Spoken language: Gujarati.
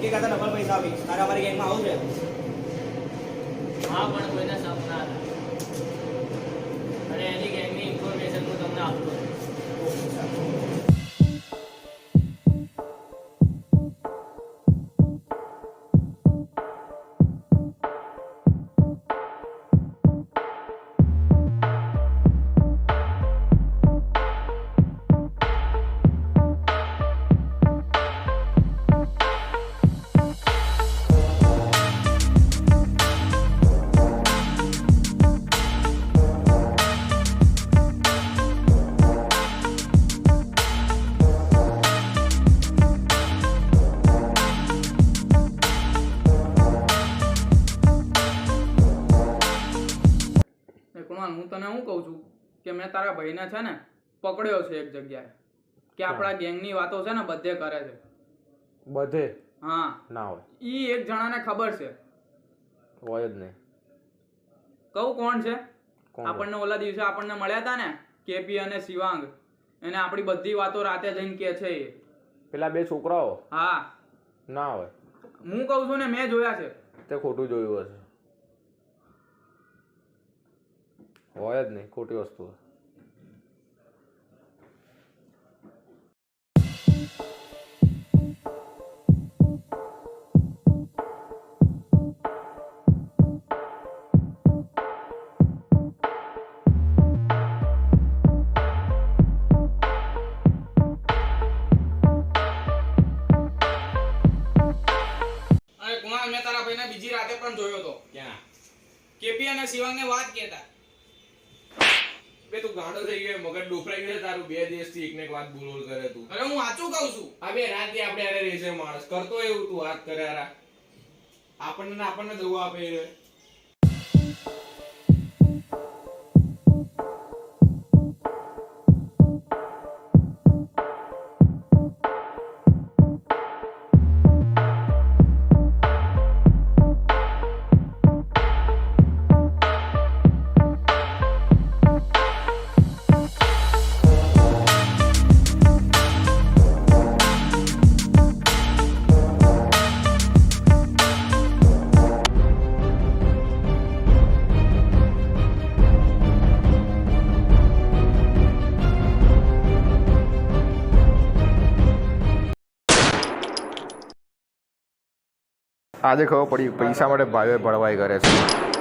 એક કરતા ડબલ પૈસા આપીશ. તારે અમારી ગેંગમાં આવું છે? હા, પણ કોઈને શક ના થાય. અને એની ગેંગની ઇન્ફોર્મેશન હું તમને આપતો છું. હું તને શું કહું છું કે મેં તારા ભાઈને છે ને પકડ્યો છે એક જગ્યાએ કે આપણા ગેંગની વાતો છે ને બધે કરે છે. બધે? હા. ના હોય. ઈ એક જણાને ખબર છે. હોય જ નહીં. કહું કોણ છે? કોણ? આપણને ઓલા દિવસે આપણને મળ્યા હતા ને કેપી અને શિવાંગ, એને આપણી બધી વાતો રાતે જઈને કે છે એ. પેલા બે છોકરાઓ? હા. ના હોય. હું કહું છું ને, મેં જોયા છે. તે ખોટું જોયું હશે. હોય જ નહીં, ખોટી વસ્તુ. અરે કુમાર, મેં તારા ભાઈને બીજી રાતે પણ જોયો હતો. ક્યાં? કેપી અને શિવાંગને વાત કહેતા. બે તું ગાંડો થઈ ગયો, મગજ ડોફરાઈ ગયો તારું. બે દિવસથી એકને એક વાત બોલ કરે તું. અરે હું સાચું કહું છું. આ બે રાતે આપણે અરે રેસે માણસ કરતો એવું તું વાત કરે યાર. આપણને દવા આપે એ. આજે ખબર પડી પૈસા માટે ભાઈઓ ભળવાઈ કરે છે.